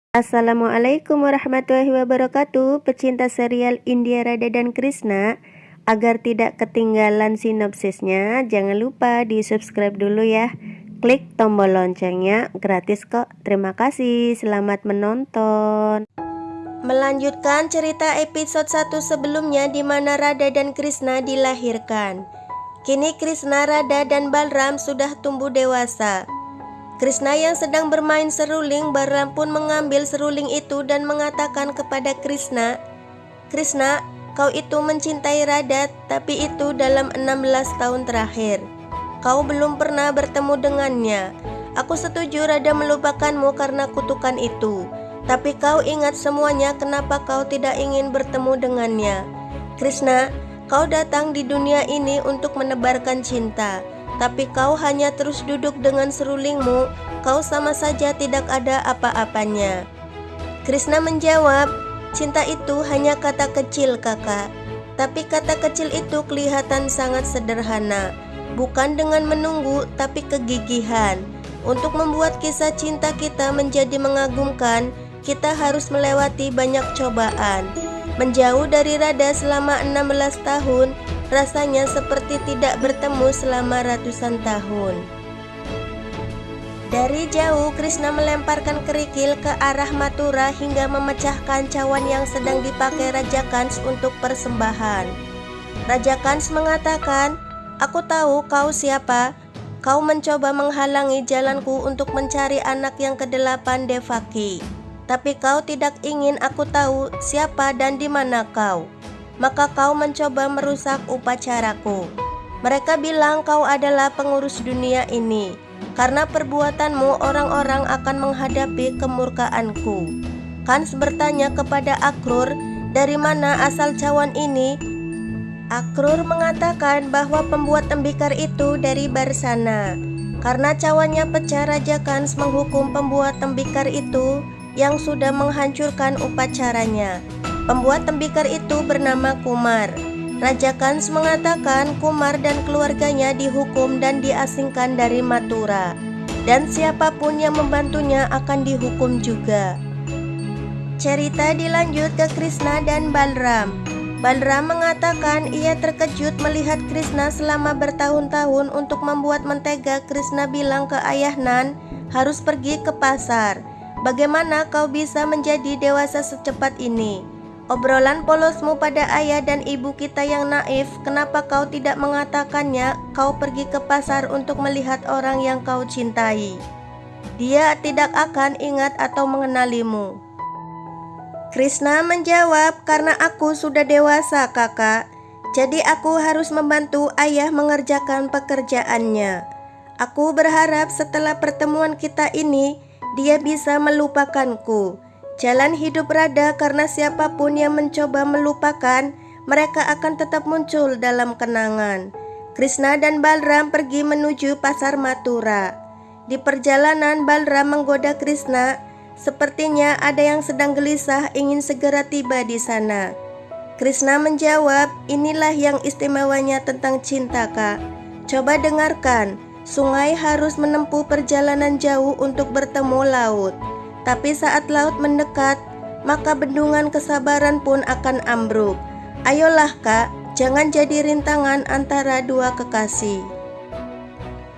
Assalamualaikum warahmatullahi wabarakatuh, pecinta serial India Radha dan Krishna. Agar tidak ketinggalan sinopsisnya, jangan lupa di subscribe dulu ya. Klik tombol loncengnya, gratis kok. Terima kasih, selamat menonton. Melanjutkan cerita episode 1 sebelumnya di mana Radha dan Krishna dilahirkan. Kini Krishna, Radha, dan Balram sudah tumbuh dewasa. Krishna yang sedang bermain seruling, Balram pun mengambil seruling itu dan mengatakan kepada Krishna, "Krishna, kau itu mencintai Radha, tapi itu dalam 16 tahun terakhir. Kau belum pernah bertemu dengannya. Aku setuju Radha melupakanmu karena kutukan itu. Tapi kau ingat semuanya, kenapa kau tidak ingin bertemu dengannya? Krishna, kau datang di dunia ini untuk menebarkan cinta. Tapi kau hanya terus duduk dengan serulingmu, kau sama saja tidak ada apa-apanya." Krishna menjawab, "Cinta itu hanya kata kecil, kakak. Tapi kata kecil itu kelihatan sangat sederhana. Bukan dengan menunggu, tapi kegigihan. Untuk membuat kisah cinta kita menjadi mengagumkan, kita harus melewati banyak cobaan. Menjauh dari Radha selama 16 tahun, rasanya seperti tidak bertemu selama ratusan tahun." Dari jauh, Krishna melemparkan kerikil ke arah Mathura hingga memecahkan cawan yang sedang dipakai Raja Kans untuk persembahan. Raja Kans mengatakan, "Aku tahu kau siapa. Kau mencoba menghalangi jalanku untuk mencari anak yang ke-8 Devaki. Tapi kau tidak ingin aku tahu siapa dan di mana kau. Maka kau mencoba merusak upacaraku. Mereka bilang kau adalah pengurus dunia ini. Karena perbuatanmu orang-orang akan menghadapi kemurkaanku." Kans bertanya kepada Akrur, "Dari mana asal cawan ini?" Akrur mengatakan bahwa pembuat tembikar itu dari Barsana. Karena cawannya pecah, Raja Kans menghukum pembuat tembikar itu yang sudah menghancurkan upacaranya. Pembuat tembikar itu bernama Kumar. Raja Kans mengatakan Kumar dan keluarganya dihukum dan diasingkan dari Mathura, dan siapapun yang membantunya akan dihukum juga. Cerita dilanjut ke Krishna dan Balram. Balram mengatakan ia terkejut melihat Krishna selama bertahun-tahun untuk membuat mentega. Krishna bilang ke ayah Nan harus pergi ke pasar. "Bagaimana kau bisa menjadi dewasa secepat ini? Obrolan polosmu pada ayah dan ibu kita yang naif, kenapa kau tidak mengatakannya kau pergi ke pasar untuk melihat orang yang kau cintai? Dia tidak akan ingat atau mengenalimu." Krishna menjawab, "Karena aku sudah dewasa, kakak. Jadi aku harus membantu ayah mengerjakan pekerjaannya. Aku berharap setelah pertemuan kita ini, dia bisa melupakanku. Jalan hidup Radha, karena siapapun yang mencoba melupakan, mereka akan tetap muncul dalam kenangan." Krishna dan Balram pergi menuju pasar Mathura. Di perjalanan, Balram menggoda Krishna. Sepertinya ada yang sedang gelisah ingin segera tiba di sana. Krishna menjawab, "Inilah yang istimewanya tentang cinta, kak. Coba dengarkan, sungai harus menempuh perjalanan jauh untuk bertemu laut. Tapi saat laut mendekat, maka bendungan kesabaran pun akan ambruk. Ayolah kak, jangan jadi rintangan antara dua kekasih."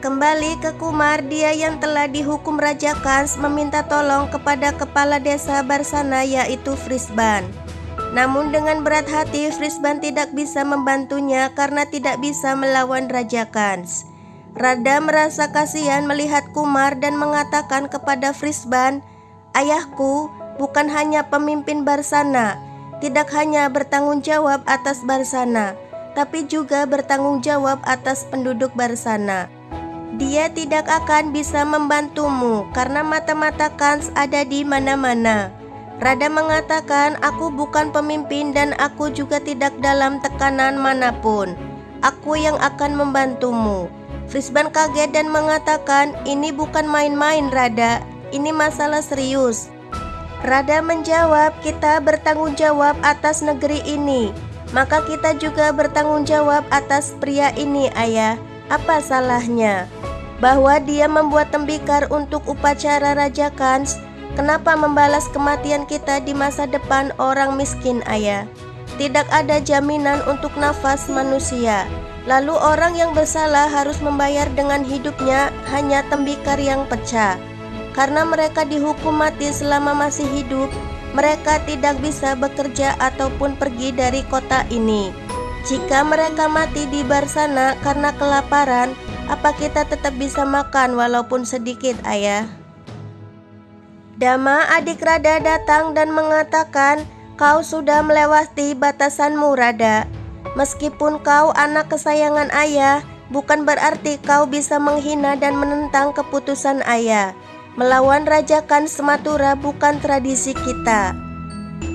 Kembali ke Kumar, dia yang telah dihukum Raja Kans meminta tolong kepada kepala desa Barsana yaitu Frisban. Namun dengan berat hati Frisban tidak bisa membantunya karena tidak bisa melawan Raja Kans. Radha merasa kasihan melihat Kumar dan mengatakan kepada Frisban, "Ayahku bukan hanya pemimpin Barsana, tidak hanya bertanggung jawab atas Barsana, tapi juga bertanggung jawab atas penduduk Barsana. Dia tidak akan bisa membantumu karena mata-mata Kans ada di mana-mana." Radha mengatakan, "Aku bukan pemimpin dan aku juga tidak dalam tekanan manapun. Aku yang akan membantumu." Frisban kaget dan mengatakan, "Ini bukan main-main Radha, ini masalah serius." Radha menjawab, "Kita bertanggung jawab atas negeri ini, maka kita juga bertanggung jawab atas pria ini, ayah. Apa salahnya? Bahwa dia membuat tembikar untuk upacara Raja Kans, Kenapa membalas kematian kita di masa depan orang miskin, Ayah? Tidak ada jaminan untuk nafas manusia. Lalu orang yang bersalah harus membayar dengan hidupnya hanya tembikar yang pecah. Karena mereka dihukum mati selama masih hidup, mereka tidak bisa bekerja ataupun pergi dari kota ini. Jika mereka mati di Barsana karena kelaparan, apa kita tetap bisa makan walaupun sedikit, Ayah? Dama adik Rada datang dan mengatakan, kau sudah melewati batasanmu, Rada. Meskipun kau anak kesayangan ayah, bukan berarti kau bisa menghina dan menentang keputusan ayah. Melawan Raja Kans Mathura bukan tradisi kita.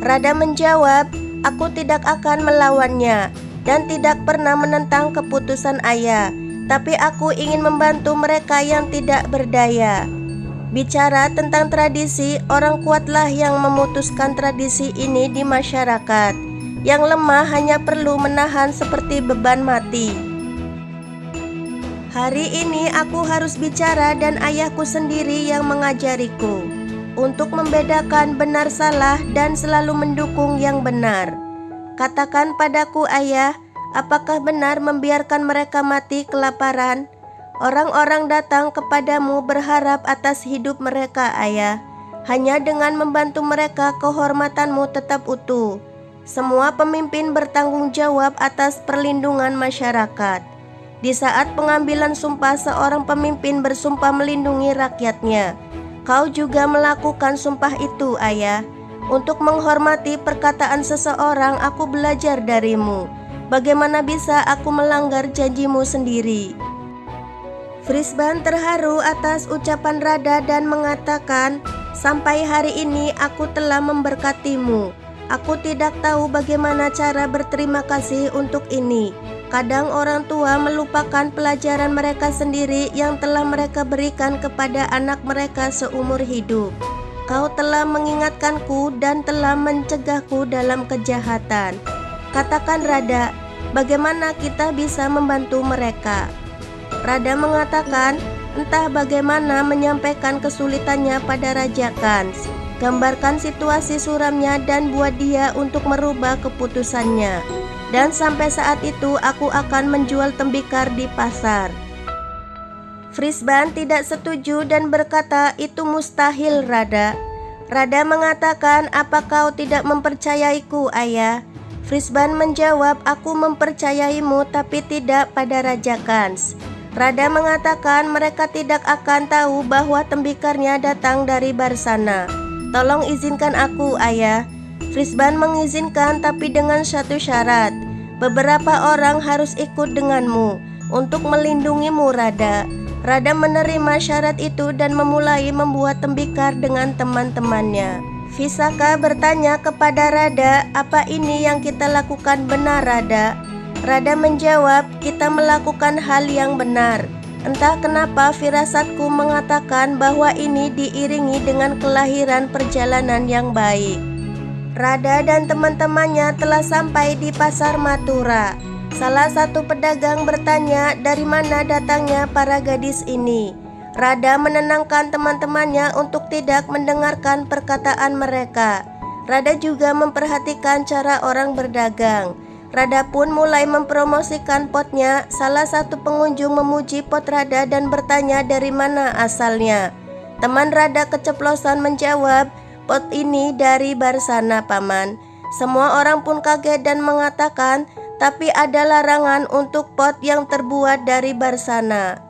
Rada menjawab, aku tidak akan melawannya dan tidak pernah menentang keputusan ayah. Tapi aku ingin membantu mereka yang tidak berdaya. Bicara tentang tradisi, orang kuatlah yang memutuskan tradisi ini di masyarakat. Yang lemah hanya perlu menahan seperti beban mati. Hari ini aku harus bicara dan ayahku sendiri yang mengajariku untuk membedakan benar salah dan selalu mendukung yang benar. Katakan padaku, Ayah, apakah benar membiarkan mereka mati kelaparan? Orang-orang datang kepadamu berharap atas hidup mereka, Ayah. Hanya dengan membantu mereka kehormatanmu tetap utuh. Semua pemimpin bertanggung jawab atas perlindungan masyarakat. Di saat pengambilan sumpah seorang pemimpin bersumpah melindungi rakyatnya. Kau juga melakukan sumpah itu, Ayah. Untuk menghormati perkataan seseorang aku belajar darimu. Bagaimana bisa aku melanggar janjimu sendiri? Frisban terharu atas ucapan Rada dan mengatakan, sampai hari ini aku telah memberkatimu. Aku tidak tahu bagaimana cara berterima kasih untuk ini. Kadang orang tua melupakan pelajaran mereka sendiri yang telah mereka berikan kepada anak mereka seumur hidup. Kau telah mengingatkanku dan telah mencegahku dalam kejahatan. Katakan, Rada, bagaimana kita bisa membantu mereka? Rada mengatakan, entah bagaimana menyampaikan kesulitannya pada Raja Kans. Gambarkan situasi suramnya dan buat dia untuk merubah keputusannya. Dan sampai saat itu aku akan menjual tembikar di pasar. Frisban tidak setuju dan berkata, itu mustahil, Rada. Rada mengatakan, apa kau tidak mempercayaiku, Ayah? Frisban menjawab, aku mempercayaimu tapi tidak pada Raja Kans. Rada mengatakan mereka tidak akan tahu bahwa tembikarnya datang dari Barsana. Tolong izinkan aku, Ayah. Frisban mengizinkan tapi dengan satu syarat. Beberapa orang harus ikut denganmu untuk melindungimu, Rada. Rada menerima syarat itu dan memulai membuat tembikar dengan teman-temannya. Visaka bertanya kepada Rada, apa ini yang kita lakukan benar, Rada? Rada menjawab, kita melakukan hal yang benar. Entah kenapa firasatku mengatakan bahwa ini diiringi dengan kelahiran perjalanan yang baik. Rada dan teman-temannya telah sampai di pasar Mathura. Salah satu pedagang bertanya dari mana datangnya para gadis ini. Rada menenangkan teman-temannya untuk tidak mendengarkan perkataan mereka. Rada juga memperhatikan cara orang berdagang. Rada pun mulai mempromosikan potnya. Salah satu pengunjung memuji pot Rada dan bertanya dari mana asalnya. Teman Rada keceplosan menjawab, pot ini dari Barsana, Paman. Semua orang pun kaget dan mengatakan, tapi ada larangan untuk pot yang terbuat dari Barsana.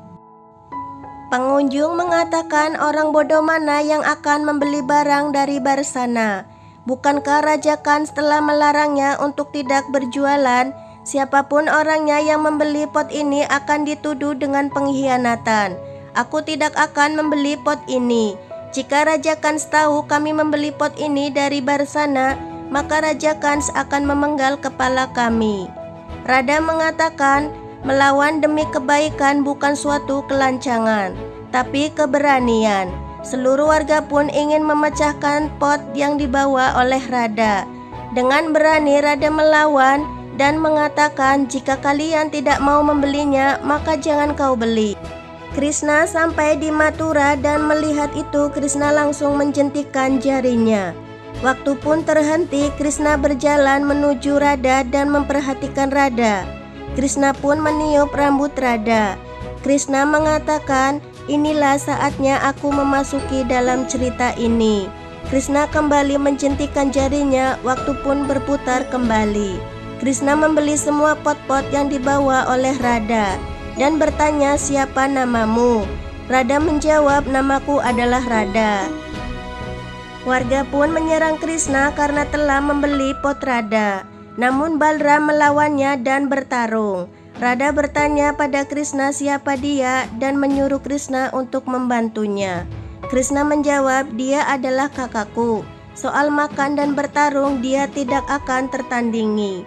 Pengunjung mengatakan, orang bodoh mana yang akan membeli barang dari Barsana? Bukankah Raja Kans telah melarangnya untuk tidak berjualan? Siapapun orangnya yang membeli pot ini akan dituduh dengan pengkhianatan. Aku tidak akan membeli pot ini. Jika Raja Kans tahu kami membeli pot ini dari Barsana, maka Raja Kans akan memenggal kepala kami. Rada mengatakan, melawan demi kebaikan bukan suatu kelancangan, tapi keberanian. Seluruh warga pun ingin memecahkan pot yang dibawa oleh Rada. Dengan berani Rada melawan dan mengatakan, jika kalian tidak mau membelinya, maka jangan kau beli. Krishna sampai di Mathura dan melihat itu Krishna langsung menjentikan jarinya. Waktu pun terhenti, Krishna berjalan menuju Radha dan memperhatikan Radha. Krishna pun meniup rambut Radha. Krishna mengatakan, inilah saatnya aku memasuki dalam cerita ini. Krishna kembali menjentikan jarinya, waktu pun berputar kembali. Krishna membeli semua pot-pot yang dibawa oleh Radha dan bertanya, siapa namamu? Radha menjawab, namaku adalah Radha. Warga pun menyerang Krishna karena telah membeli pot Radha. Namun Balram melawannya dan bertarung. Radha bertanya pada Krishna siapa dia dan menyuruh Krishna untuk membantunya. Krishna menjawab, dia adalah kakakku. Soal makan dan bertarung dia tidak akan tertandingi.